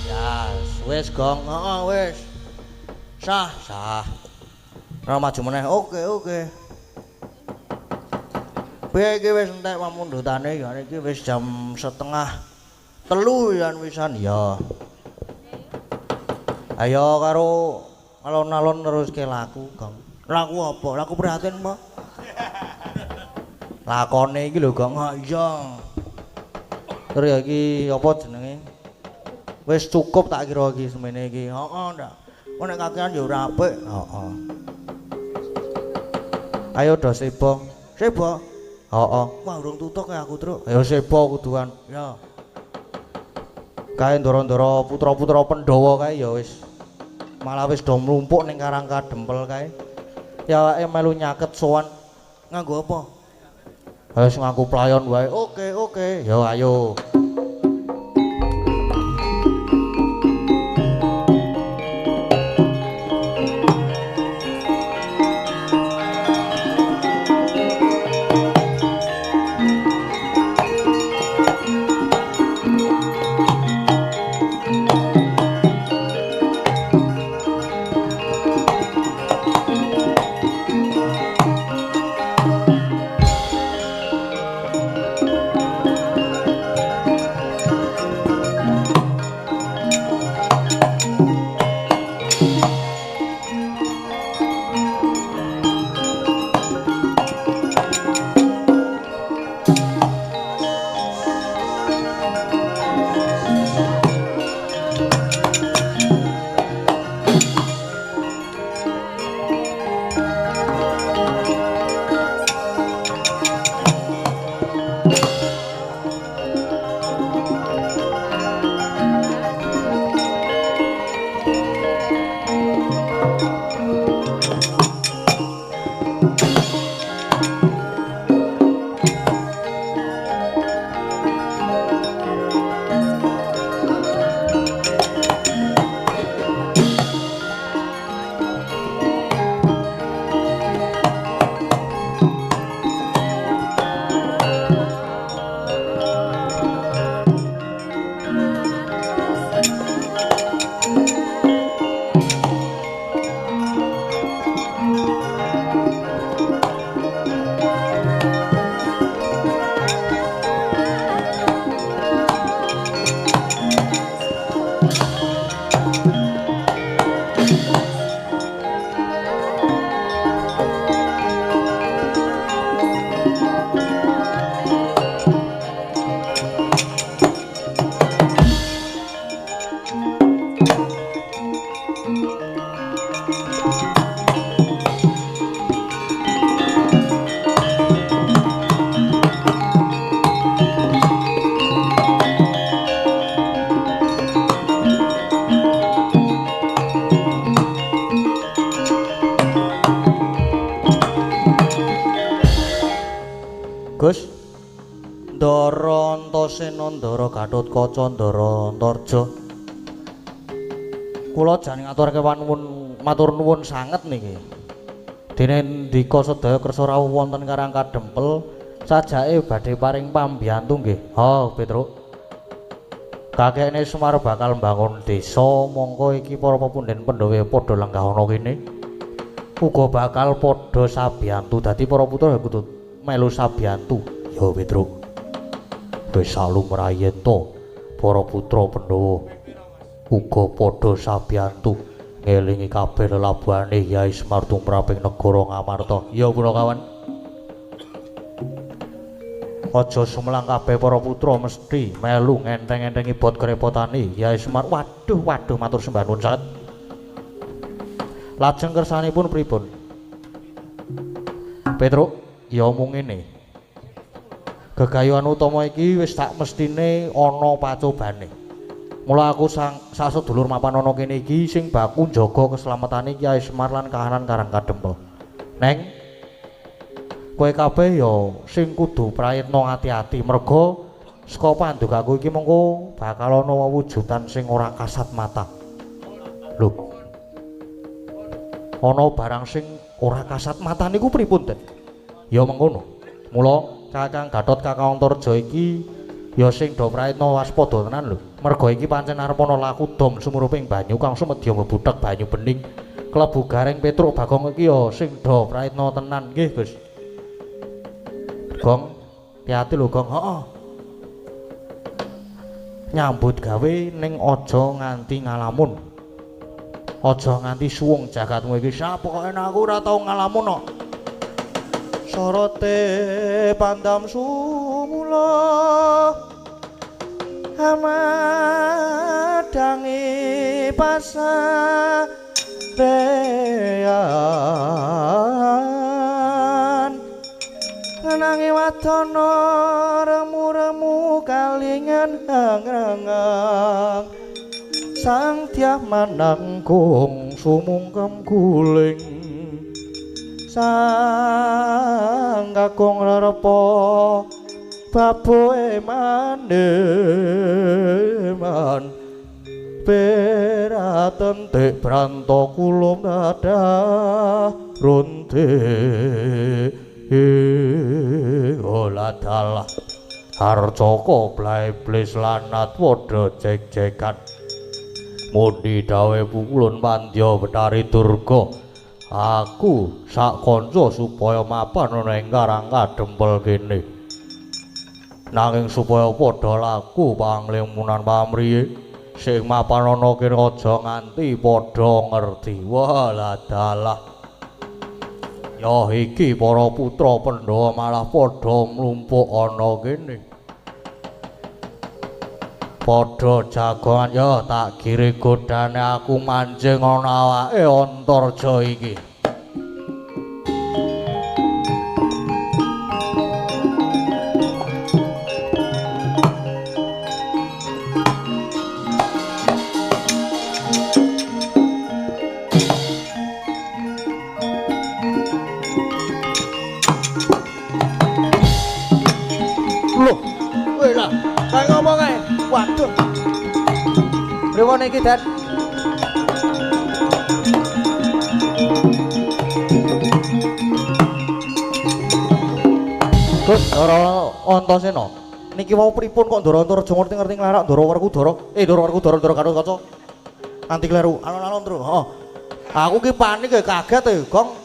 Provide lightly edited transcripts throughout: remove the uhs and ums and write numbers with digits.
Ya, wis Gong. Heeh, wis. Sah, sah. Ora maju meneh. Oke. Piye iki wis entek pamundhutane ya iki wis jam setengah telu yan wisan ya. Ayo karo alon-alon neruske laku, Gong. Laku apa? Laku prihatin apa? Lakone iki lho, Gong. Ha iya. Terus ya iki apa jenenge? Wis cukup tak kira iki semene iki. Heeh, ndak. Kok nek kakean ya ora apik. Heeh. Ayo do sebo. Sebo. Heeh. Wah, urung tutuk ya aku, Truk. Ya sebo kuduan. Ya. Kae ndoro-ndoro putra-putra Pandhawa kae ya wis malah wis do mlumpuk ning Karang Kadempel kae. Ya awake melu nyaket sowan nganggo apa? Wis ngaku playon wae. Oke. Ya ayo. Gus Ndara Antasena Ndara Gatotkaca Ndara Antarja. Kula jan ngaturke panuwun matur nuwun sanget niki. Dene ndika sedaya kersa rawuh wonten Karang Kadempel sajake badhe paring pambiyantu nggih. Ha, Petruk. Kakekne Semar bakal mbangun desa mongko iki para pepundhen Pandhawa padha lenggah ana kene. Uga bakal padha sabiyantu dadi para putra kudu melu sabiyantu. Ya Petruk. Wis salumrayen to para putra Pandhawa uga padha sabiyantu ngelingi kabeh lelabuhane Hyai Semar tumraping negara Ngamarta. Ya Punakawan. Aja sumelang kabeh para putra mesti melu ngenteng-entengi bot kerepotane Hyai Semar. Waduh matur sembah nuwun sanget. Lajeng kersanipun pripun? Petruk, ya mung ngene. Gegayuhan utama iki wis tak mestine ana pacobane. Mula aku sak sedulur mapan ana kene iki sing baku njaga keslametane Kyai Semar lan kahanan Karang Kadempel. Neng, kowe kabeh ya sing kudu prayitna ati-ati merga saka pandugaku iki mengko bakal ana wujudan sing ora kasat mata. Lho. Ana barang sing ora kasat mata niku pripun, Den? Ya mengkono. Mula Kakang Gatot Kakang Antarja iki Ya sing do praitna waspada tenan lho. Merga iki pancen arep ana laku dom sumuruping banyu kang sumedya mlebutek banyu bening. Klebu Gareng Petruk Bagong iki ya sing do praitna tenan nggih, Gus. Gong, hati-hati lho, Gong. Heeh. Nyambut gawe ning aja nganti ngalamun. Aja nganti suwung jagatmu iki. Sapokoke aku ora tau ngalamun kok. Sorote pandam sumula amadangi pasarean nanging wadana remu-remu kalingan hang-hangang sang tiah mananggung sumungkem guling sang kakung rerepa baboe maneman peraten tek branto kulum dadah runte oladalah harcaka blai-blis lanat padha jek-jekan mundi dawe pukulun pandya Betari Durga aku sak kanca supaya mapan ana ing Karang Kadempel kene nanging supaya padha laku panglimunan pamriye sing mapan ana kene aja nganti padha ngerti waladalah ya iki para putra Pandhawa malah padha mlumpuk ana kene padha jagongan ya tak kiri godane aku manjing ana awake Antarja iki waduh rewone iki Dan Gus Ndara Antasena niki mau pripun kok Ndara Antarja ngerti-ngerti nglarak Ndara Werkudara Ndara Werkudara Ndara Gatotkaca nganti kleru alon-alon terus heeh aku ki panik kaget Gong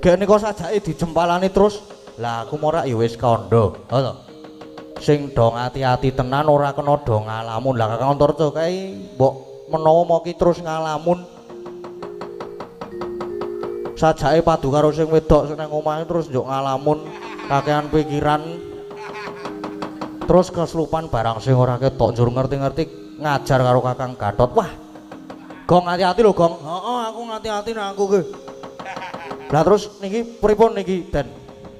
gek nika sajake dijempalani terus lah aku morak ya wis kandha heeh sing do ati-ati tenan ora kena do ngalamun lah Kakang Antarja kae mbok menawa mau ki terus ngalamun sajake padu karo sing wedok seneng omahe terus njuk ngalamun kakean pikiran terus kesurupan barang sing ora ketok njur ngerti-ngerti ngajar karo Kakang Gatot wah Gong hati-hati lho Gong heeh aku ngati-ati nek aku ki lah terus niki pripun niki Den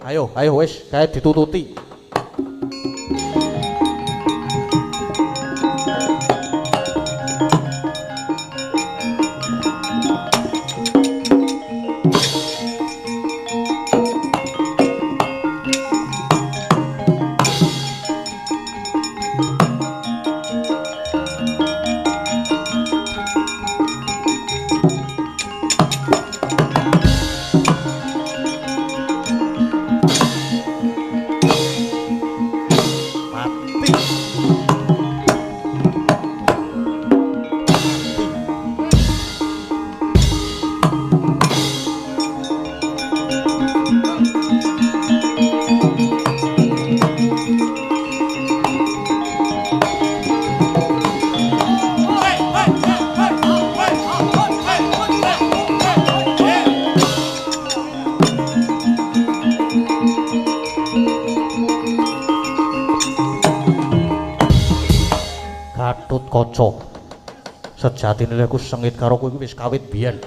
ayo wis kae ditututi Gatotkaca sejatine aku sengit karo kowe wis kawit biyen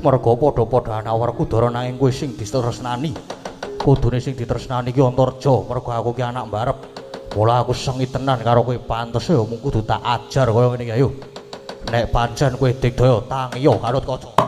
merga padha-padha anak Werkudara nanging kowe sing ditresnani kudune sing ditresnani ki Antarja merga aku ki anak mbarep mula aku sengit tenan karo kowe pantes ya mung kudu tak ajar kaya ngene iki ayo nek pancen kowe digdaya tangiya Gatotkaca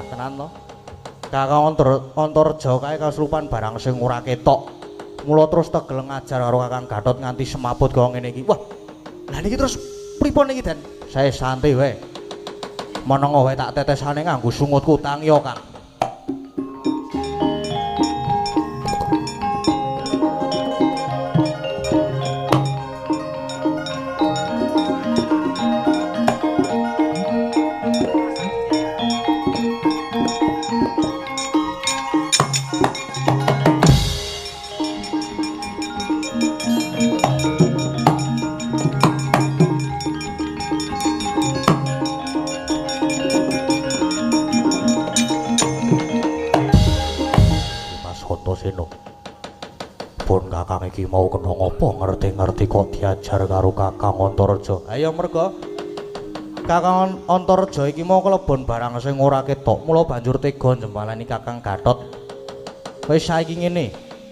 bongkah tenan to. Kakang Antareja kae kasurupan barang sing ora ketok. Mula terus tegel ngajar karo Kakang Gatot nganti semaput kaya ngene iki. Wah. Lah niki terus pripun niki, Den? Saya santai wae. Menengo wae tak tetesane nganggo sungut kutang ya, Kang. Kakang iki mau kena ngopo ngerti-ngerti kok diajar karo Kakang Antareja. Ayo merga Kakang Antareja iki mau kelebon barang sing ora ketok, mula banjur tega njembalani Kakang Gatot. Wis saiki ngene,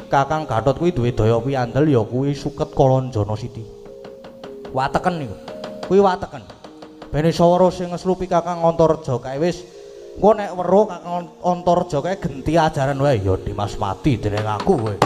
Kakang Gatot kuwi duwe daya piandel ya kuwi suket Kalanjana Siti. Wateken niku. Kuwi wateken. Ben iso weruh sing ngeslupi Kakang Antareja kae wis engko nek weruh Kakang Antareja kae genti ajaran wae ya Dimas mati dening aku kowe.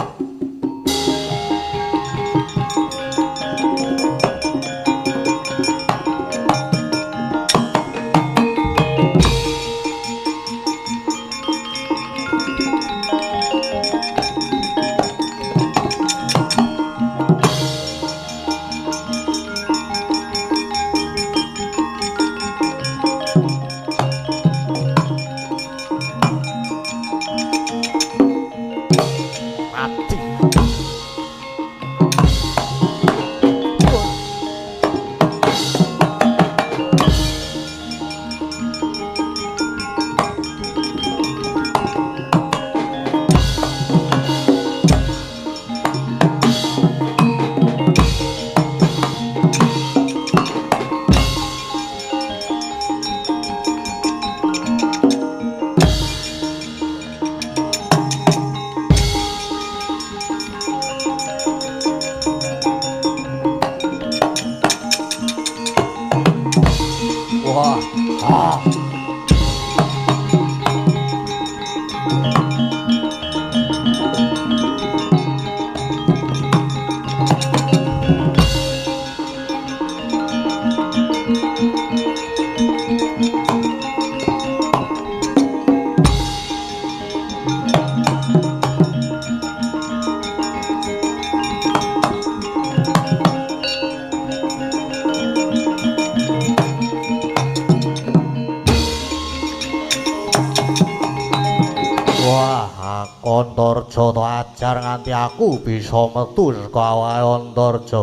Antareja to ajar nganti aku bisa metu saka awake Antareja.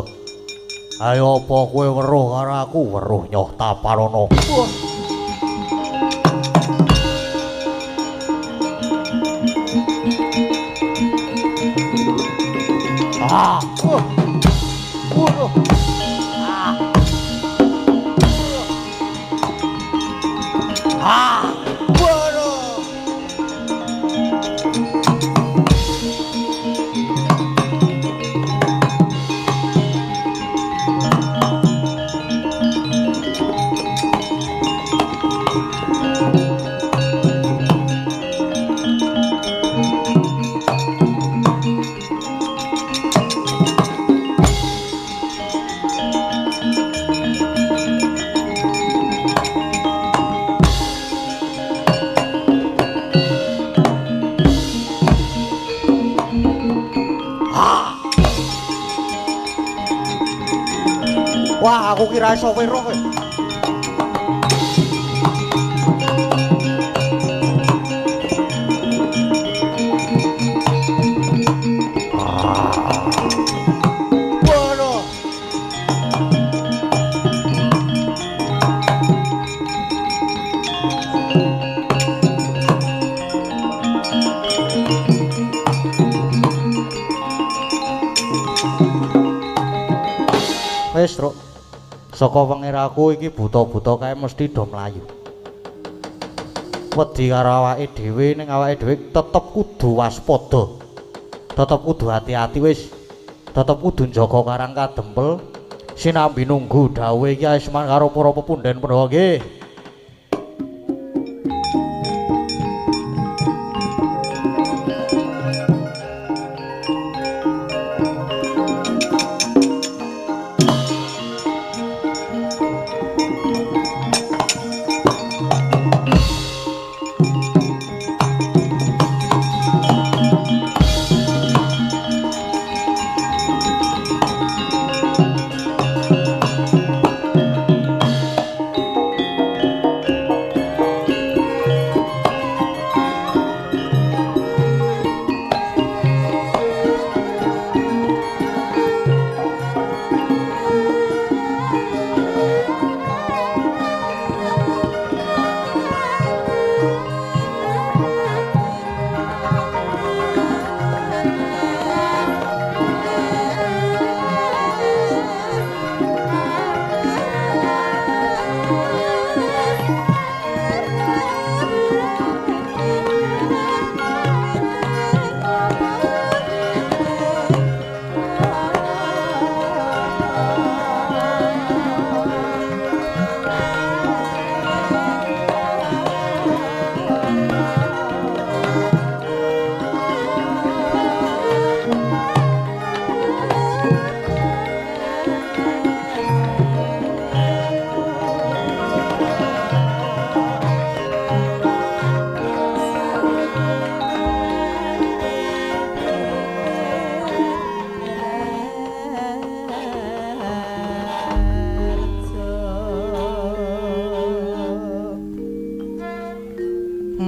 Ayo apa kowe weruh karo aku? Weruh nyoh Taparana. Wah, aku kira iso weruh kowe. Wis, Truk. Saka wengiraku iki buta-buta kae mesti do mlayu. Wedi karo awake dhewe ning awake dhewe tetep kudu waspada. Tetep kudu hati-hati wis. Tetep kudu njaga Karang Kadempel sinambi nunggu dawuhe Kyai Semar karo para pepundhen Pandhawa nggih.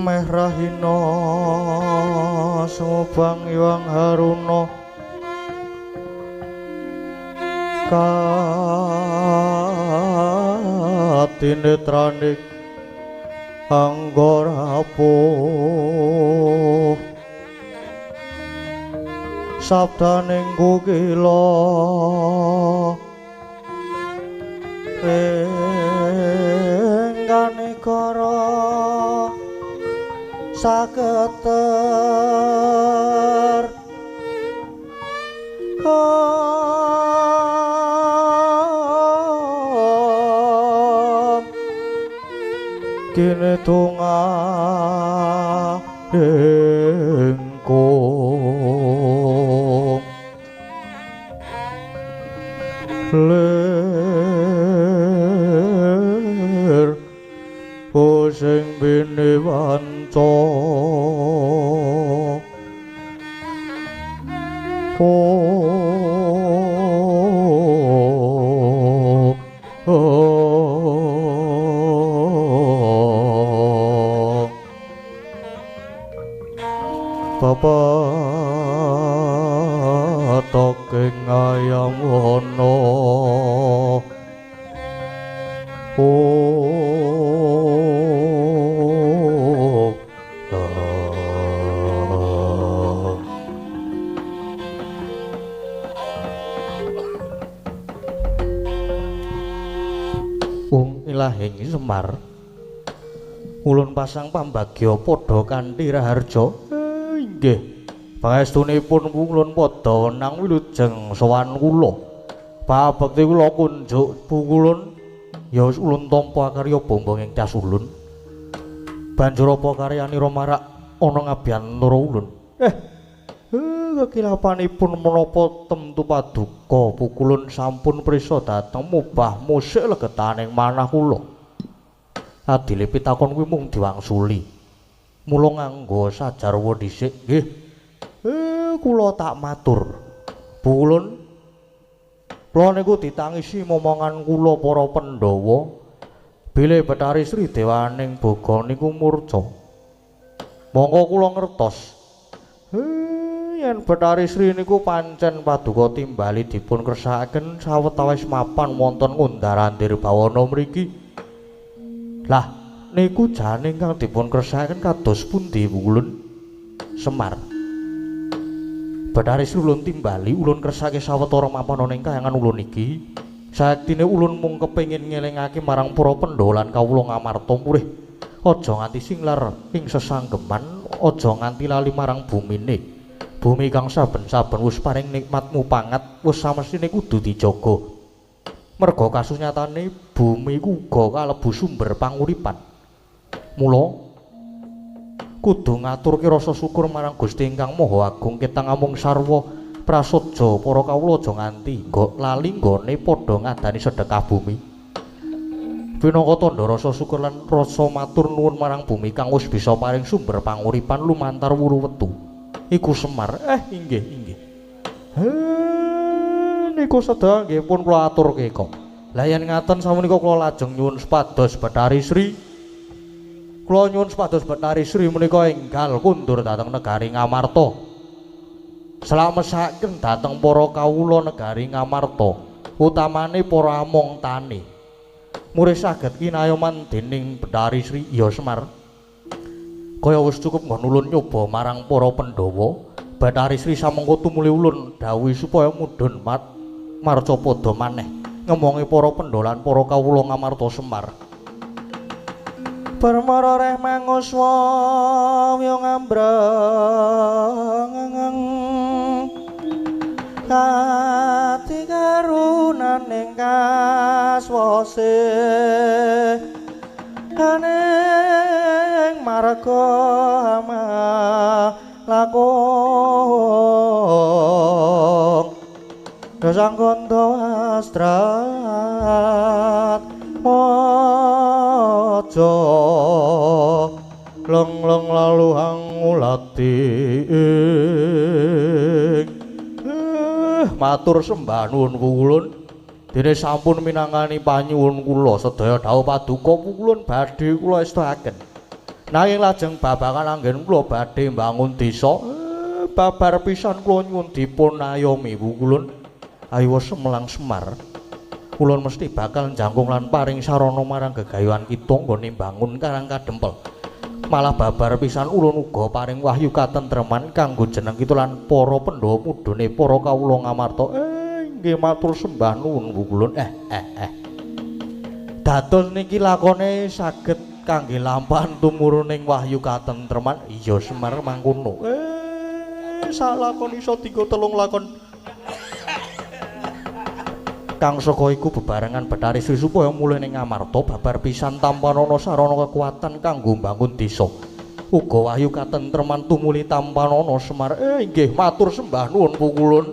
meh rahina sumubang iwang haruna katinetraning anggarapuh sabdaning kukila engganegara saketer kene tunga engkong ler pusing bini wanco Bapak toking ayam wono Ilahing Semar ulun pasang pambagya padha kanthi raharja inggih pangestunipun ulun padha nang wilujeng sowan kula pabekti kula kunjuk pukulun ya wis ulun tampa karya bombong ing tas ulun banjur apa karyanira marak ana ngabyanara ulun kekilapanipun menapa temtu paduka pukulun sampun prisa dhateng mubah musik legetaning manah kula adile pitakon kuwi mung diwangsuli mula nganggo sajarwa dhisik nggih kula tak matur pukulun kula niku ditangisi momongan kula para Pandhawa bilih Bathari Sri Dewaning Boga niku murca monggo kula ngertos yen Bathari Sri niku pancen paduka timbali dipun kersakaken sawetawis mapan wonten Ngundarandir Bawana mriki. Lah niku jane ingkang dipun kersakaken kados pundi ulun Semar? Bathari Sri ulun timbali ulun kersake sawetara mapan ana ing kayangan ulun iki. Saektine ulun mung kepengin ngelingake marang para Pandhawa lan kawula ngamarta murih aja nganti singlar ing sesanggeman, aja nganti lali marang bumine. Bumi kang saben-saben wis paring nikmatmu pangat wis samestine kudu dijaga. Merga kasunyatane bumi iku uga kalebu sumber panguripan. Mula kudu ngaturke rasa syukur marang Gusti ingkang Maha Agung kita ngamung sarwa prasaja para kawula aja nganti lali nggone padha ngadani sedekah bumi. Pinangka tandha rasa syukur lan rasa matur nuwun marang bumi kang wis bisa paring sumber panguripan lumantar wuru wetu. Iku Semar. Inggih. Niku sedaya nggih pun kula aturke kok. Lah yen ngaten sapunika kula lajeng nyuwun supados Bathari Sri. Kula nyuwun supados Bathari Sri menika enggal kundur dhateng negari Ngamarta. Slamesaken dhateng para kawula negari Ngamarta, utamane para among tani. Murih saged kinayoman dening Bathari Sri ya Semar. Kaya wis cukup nggon ulun nyoba marang para Pandhawa, Bathari Sri samengko tumuli ulun dawuhi supaya mudhun marcapada maneh ngemongi para Pandhawa lan para kawula Ngamarta Semar. Permara reh manguswa yo ngambrang kati karunaning kaswase aning marga lakon dasang kondo astrat mojo leng-leng lalu hangulati matur sembah nuwun pukulun dene sampun minangani panyuwun kula sedaya dawuh paduka pukulun badhe kula estakaken Nanging lajeng babakan anggen kula badhe mbangun desa. Babar pisan kula nyuwun dipun ayomi kulun. Ayo Semelang Semar. Kulun mesti bakal njangkung lan paring sarana marang gegayuhan kita nggone mbangun Karang Kadempel. Malah babar pisan ulun uga paring wahyu katentreman kanggo jeneng kita lan para Pandhawa mudhune para kawula ngamarta. Nggih matur sembah nuwun kulun. Dados niki lakone saged kangge lampahan tumuruning wahyu katentreman. Iya Semar mangkono. Salakon iso 3-3 lakon. Kang saka iku bebarengan Bathari Sri supaya mulih ning Ngamarta babar pisan tampan ana sarana kekuatan kanggo mbangun desa. Uga wahyu katentreman tumuli tampan ana Semar. Inggih matur sembah nuwun pukulun.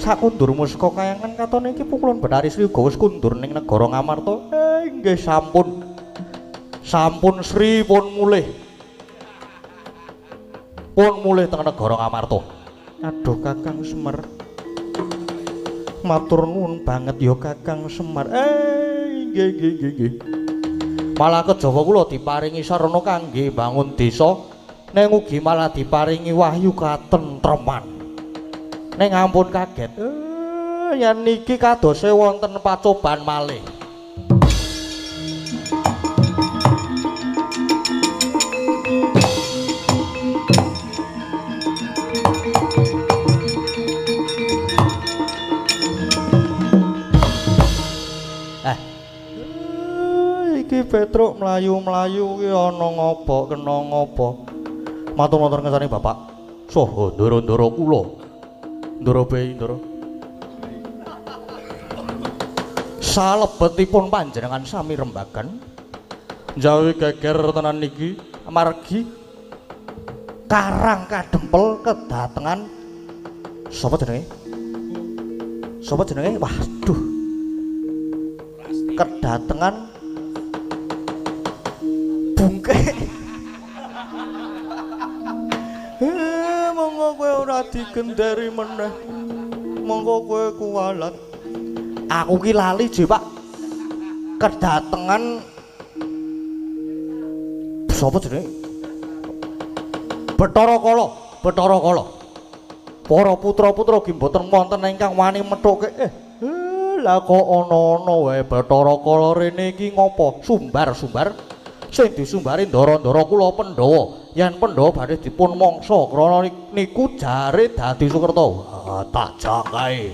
Sakundurmu saka kayangan katone iki pukulan Bathari Sri uga wis kundur ning negara Ngamarta. Nggih sampun. Sampun Sri pun mulih. Pun mulih teng negara Ngamarta. Aduh Kakang Semar. Matur nuwun banget ya Kakang Semar. Nggih. Malah kejawa kula diparingi sarana kangge bangun desa, ning ugi malah diparingi wahyu katentreman. Ning ampun kaget. Yen niki kadose wonten pacoban malih. Iki Petruk mlayu-mlayu ki ana ngopo kena ngopo. Matur-matur ngersani Bapak. Saha ndara-ndara kula. Ndara bayi ndara. Salebetipun panjenengan sami rembagan njawi geger tenan niki amargi Karang Kadempel kedatengan sapa jenenge? Sapa jenenge? Waduh. Kedatengan bungke. Monggo kowe ora digendari meneh. Monggo kowe kuwalat. Aku ki lali, Je, Pak. Kedatengan sapa jenenge? Bathara Kala. Para putra-putra ki mboten wonten ingkang wani methuke. Lah kok ana-ana wae Bathara Kala rene iki ngopo? Sumbar. Sing disumbari ndara-ndara kula Pandhawa. Yen Pandhawa badhe dipun mangsa krana niku jare dadi Sukerta. Tak jakae.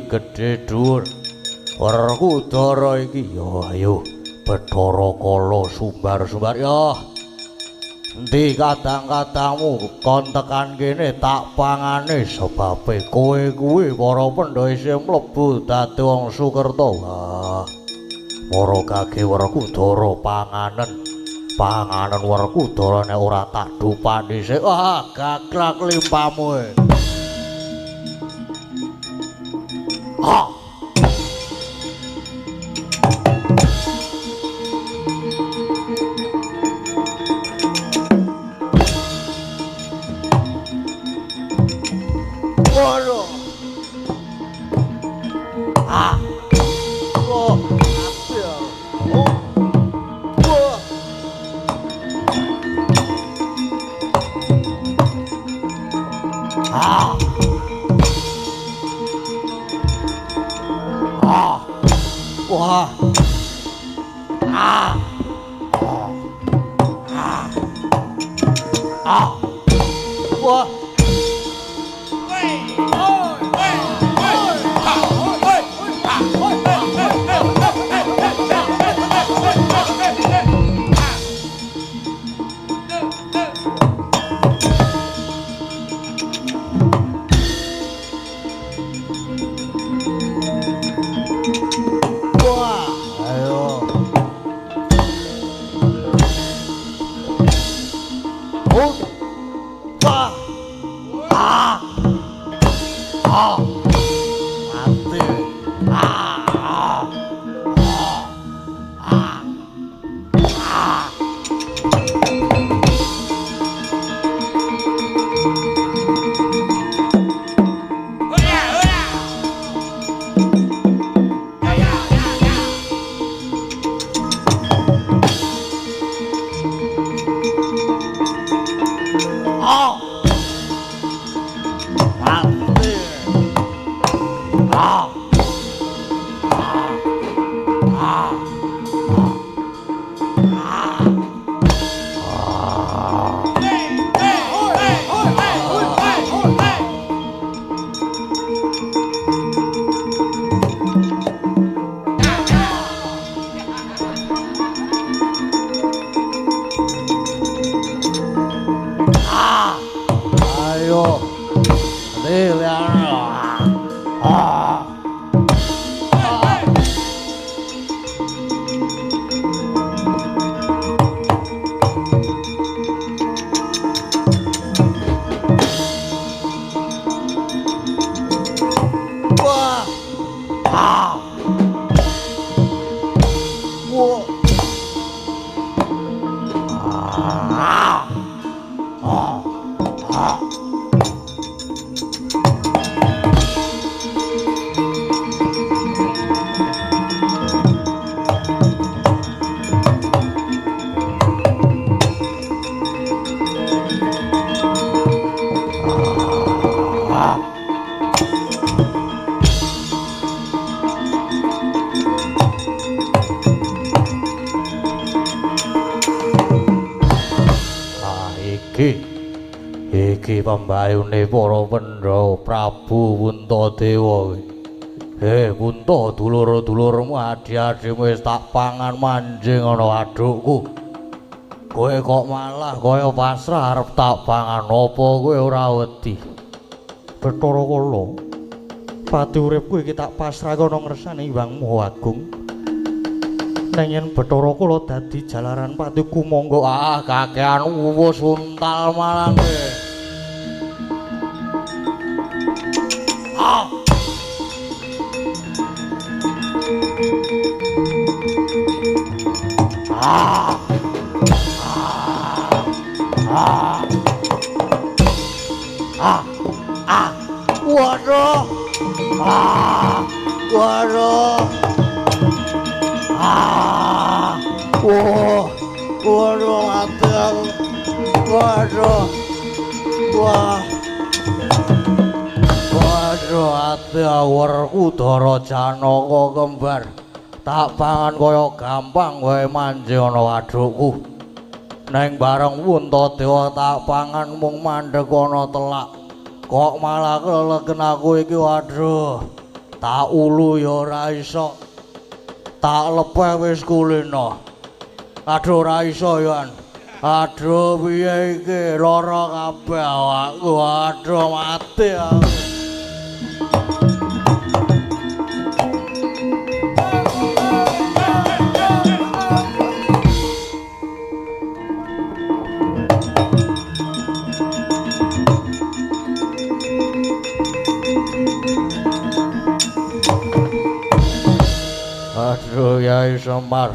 iki gedhe dhuwur. Werkudara iki yo ayo Bathara Kala sumbar-sumbar yo. Endi kadang-kadangmu kon tekan kene tak pangane sebabe kowe kuwi para pendhawa isih mlebu dadi wong Sukerta. Wah. Para kage Werkudara panganen Werkudara nek ora tak dupan dhisik. Wah, gaglak limpamu. Ha. Waduh. Ah. Oh. Ah. Ah. Wah. Ah. Ah. Ah. Wah. Iki pembayune para Pandhawa Prabu Puntadewa. Punta dulur-dulurmu adi-adimu wis tak pangan manjing ana adukku. Kowe kok malah kaya pasrah arep tak pangan apa kowe ora wedi? Bathara Kala. Pati uripku iki tak pasrahke ana ngersane Hyangmu Agung. Nanging Bathara Kala dadi jalaran patiku monggo kakean wus untal malang. Waduh. Waduh. Waduh, ati aku. Waduh. Wah. Waduh, ati Werkudara Janaka kembar. Tak pangan kaya gampang wae manjing ana wadukku. Neng bareng Puntadewa tak pangan mung mandheg ana telak. Kok malah kelegen aku iki, waduh. Tak ulu ya ora iso. Tak lepeh wis kulino. Aduh ora iso yan. Aduh piye iki lara kabeh awakku. Aduh mati aku. Aduh Yai Semar,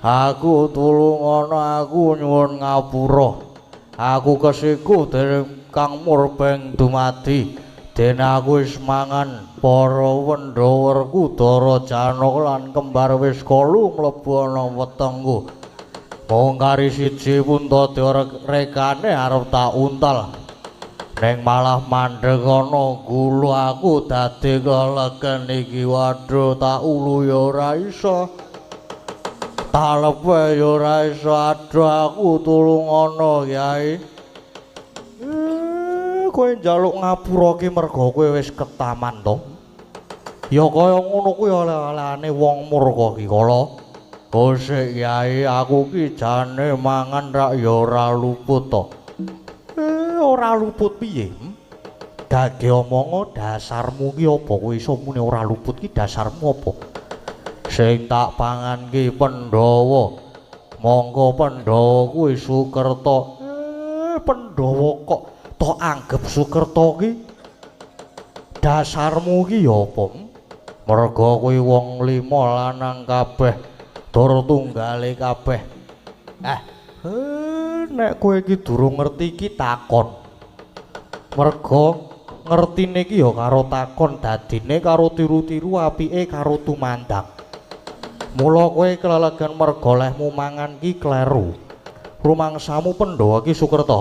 aku tulung ana aku nyuwun ngapura. Aku kesiku dening Kang Murbeng dumadi. Den aku wis mangan para Pandhawa Kudara Janaka lan kembar wis kalu mlebu ana wetengku. Mung kari siji Puntadewa rekane arep tak untal. Neng malah mandeg ana gulu aku dadi kelegen iki waduh tak ulu ya ora iso tak lepeh ya ora iso aduh aku tulung ana Kyai kowe njaluk ngapura ki merga kowe wis ketaman to ya kaya ngono kuwi oleh-olehane wong murka ki kala gosek Kyai aku ki jane mangan rak ya ora luput to ora luput piye? Gage omongo dasarmu ki apa kowe iso muni ora luput ki dasarmu apa? Sing tak pangan ki Pandhawa. Monggo Pandhawa kuwi Sukerta. Pandhawa kok tok anggap Sukerta ki dasarmu ki ya apa? Merga kuwi wong lima lanang kabeh, tur tunggale kabeh. Nek kowe iki durung ngerti iki takon. Merga ngertine iki ya karo takon dadine karo tiru-tiru apike karo tumandang. Mula kowe kelelegan merga lehmu mangan ki kleru. Rumangsamu Pandhawa ki Sukerta.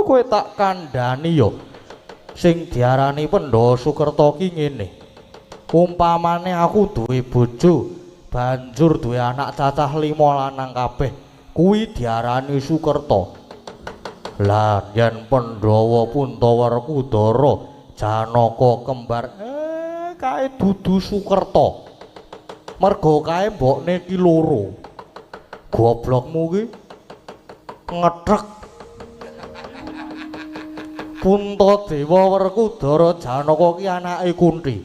Kowe tak kandhani ya. Sing diarani Pandhawa Sukerta ki ngene. Umpamane aku duwe bojo, banjur duwe anak cacah 5 lanang kabeh. Kuwi diarani Sukerta. Lah yen Pandhawa Puntawerkudara Janaka kembar kae dudu Sukerta. Merga kae mbokne ki loro. Goblokmu ki ngethek. Puntadewa Werkudara Janaka ki anake Kunthi.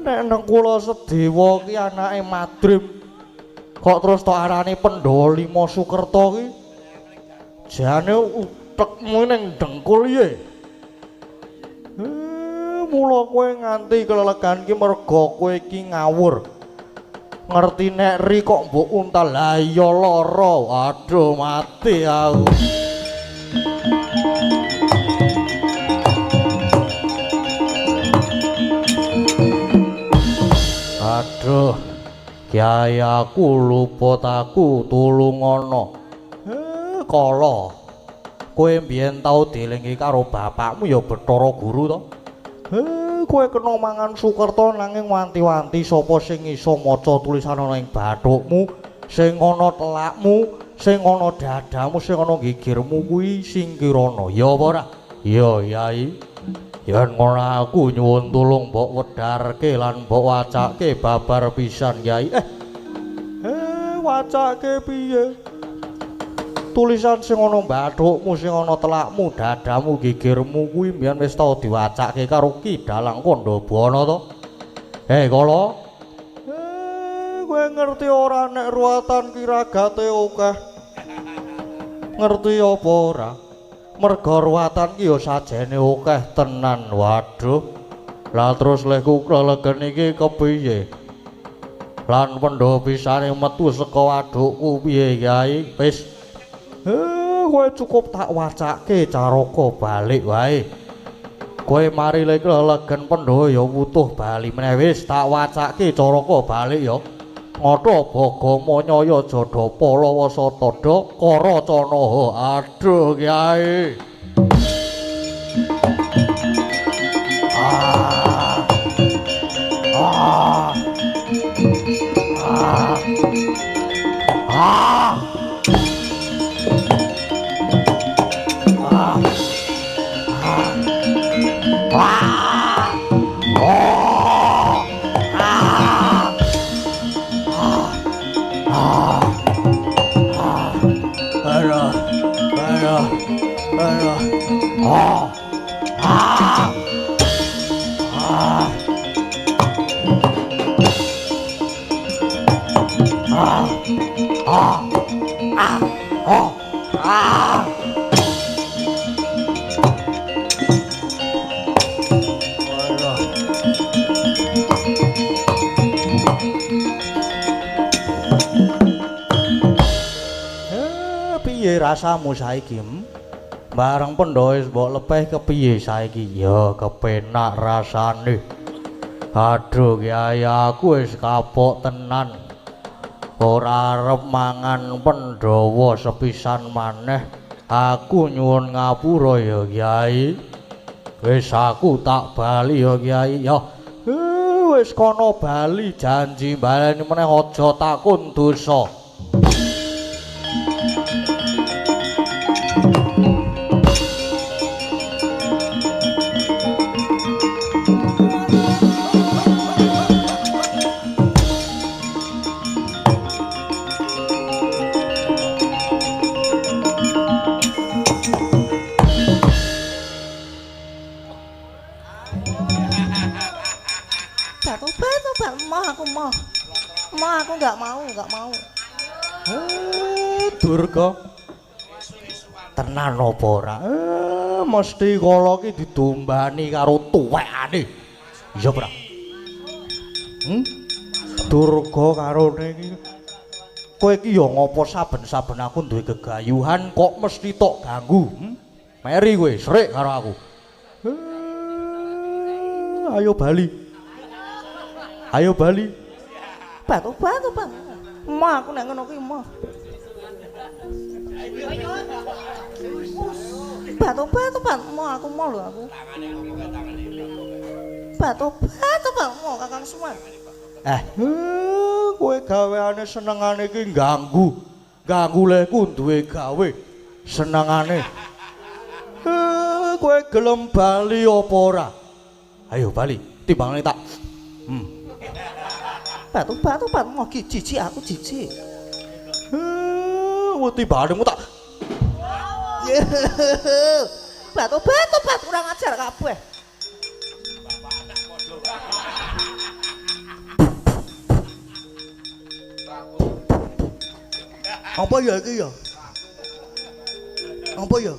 Nek nang kula Sedewa ki anake Madrim. Kok terus tok arane Pandhawa 5 Sukerta ki? Jane utekmu ning dengkul ye. Mula kowe nganti kelelegan ki merga kowe ki ngawur. Ngerti nek ri kok mbok untal. Lah iya lara. Aduh mati aku. Aduh. Kyai aku luput aku tulung ana. Kala kowe mbiyen tau dielingi karo bapakmu ya Bathara Guru to? Kowe kena mangan Sukerta nanging wanti-wanti sapa sing iso maca tulisan ana ing bathukmu, sing ana telakmu, sing ana dadamu, sing ana gigirmu kuwi Singkirana. Ya apa ora? Ya, Yai. Yen ngono aku nyuwun tulung mbok wedharke lan mbok wacake babar pisan, Kyai. Wacake piye? Tulisan sing ana bathukmu, sing ana telakmu, dadamu, gigirmu kuwi mbiyen wis tau diwacake karo Ki Dalang Kandabana to. Kala. Kowe ngerti ora nek ruwatan ki ragate akeh. Ngerti apa ora? Merga ruwatan ki ya sajene akeh tenan. Waduh. Lah terus lehku kelegen iki kepiye? Lan Pandhawa pisane metu saka wadukku piye, Kyai? Wis kowe cukup tak wacake caraka balik wae. Kowe mari lek kelegen Pandhawa ya wutuh bali meneh. Wis tak wacake caraka balik ya. Ngatha Bagama Nyaya Jadapala Wasatada Karacanaha. Aduh Kyai. Ah. Ah. Ah. Ah. Ah. Ah. Oh. Ah. Piye rasamu saiki? Bareng Pandhawa wis mbok lepeh kepiye saiki? Ya kepenak rasane. Aduh Kyai aku wis kapok tenan. Ora arep mangan Pandhawa sepisan maneh. Aku nyuwun ngapura ya Kyai. Wis aku tak bali ya Kyai ya. Wis kono bali janji baleni meneh aja takon dosa. Aku nggak mau. Durga. Tenan apa ora? Mesti kala ki ditumbani karo tuwekane. Iya ora? Durga karone iki. Kowe iki ya ngopo saben-saben aku duwe gegayuhan kok mesti tok ganggu? Meri kowe, srik karo aku. Ayo bali. Ayo bali. Batu. Ma aku nek ngono kuwi ma. Batu, ma aku ma lho aku. Batu, ma Kakang Semar. Kowe gaweane senengane iki ganggu. Ganggu leku duwe gawe. Senengane. Kowe gelem bali apa ora? Ayo bali, timbangane tak. Batu, mau jijik aku jijik. Timbanganmu tak. Batu, kurang ajar kabeh. Apa ya iki ya? Apa ya?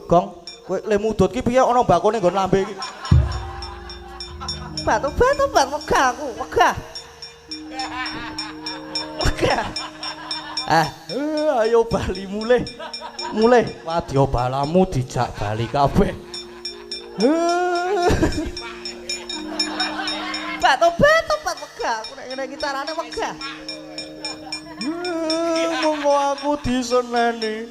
Gong, kowe le mudut ki piye ana bakone nggon lambe iki? Batu, megah aku, megah. Ayo bali mulih. Wadya balamu dijak bali kabeh. Batu, megah aku nek ngene iki carane megah. Monggo aku diseneni.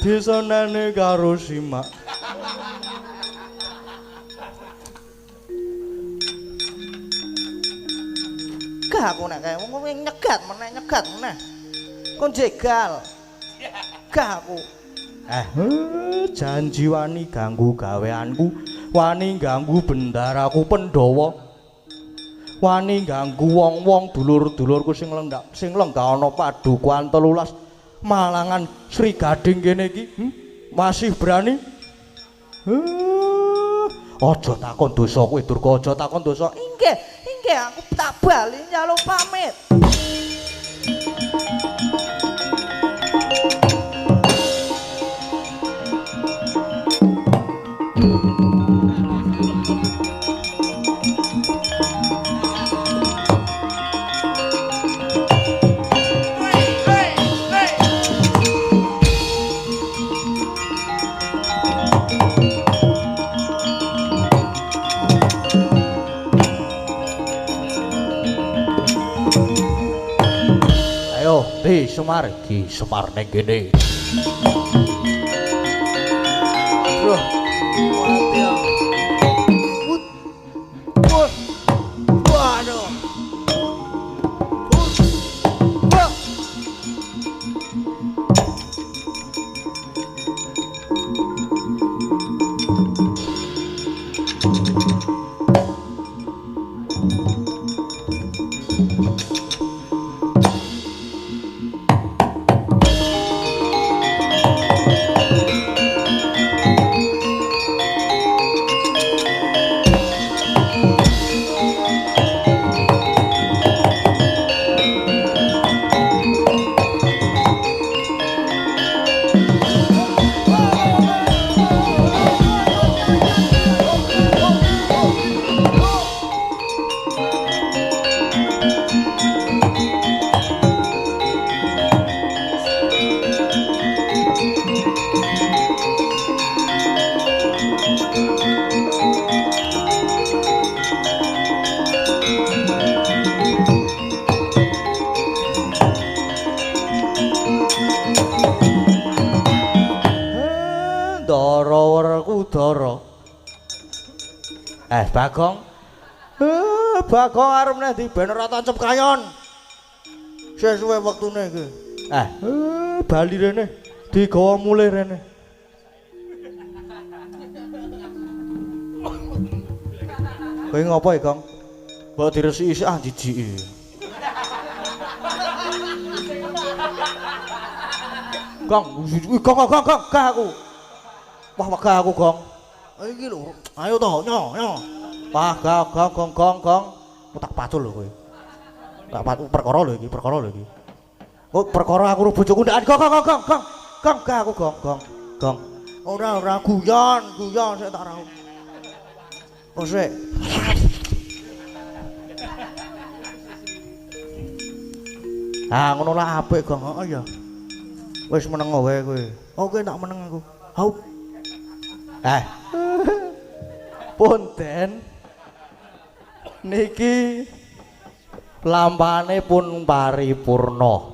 Diseneni karo simak. Aku nek kae wong nyegat meneh. Kon jegal. Gah aku. Janji wani ganggu gaweanku, wani ganggu bendaraku Pandhawa. Wani ganggu wong-wong dulur-dulurku sing lenggah ana padukuan 13 Malangan Sri Gading kene iki. Masih berani? Aja takon dosa kowe Durga, aja takon dosa. Inggih, aku tak bali njaluk pamit. Ki Semar ning kene. Bro. Waduh. Udara. Bagong. Bagong arep nek di ben ora tancep kayon. Sesuwe wektune iki. Bali rene digawa mulih rene. Kowe ngopo ya, Gong? Mbok diresiki sik jijiki. Gong, gah aku. Wah, wegah aku, Gong. Iki lho, ayo to, nyo. Wah, gong. Aku tak pacul lho kowe. Tak pacul perkara lho iki. Oh, perkara aku bojoku ndak Gong. Gong, gah aku, Gong. Ora guyon sik tak rau. Oh, sik. Ngono lah apik, Gong. Heeh ya. Wis meneng wae kowe. Kowe tak meneng aku. Hau. Punten. Niki lampane pun paripurna.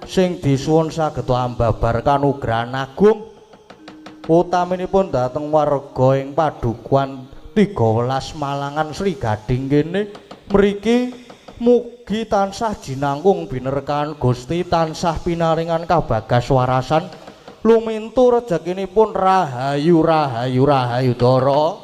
Sing disuwun saged ambabar kanugrahan agung utaminipun dhateng warga ing padukuhan 13 Malangan Sri Gading kene mriki mugi tansah jinangkung binerkahan Gusti tansah pinaringan kabagas warasan lumintu rezekinipun rahayu Dara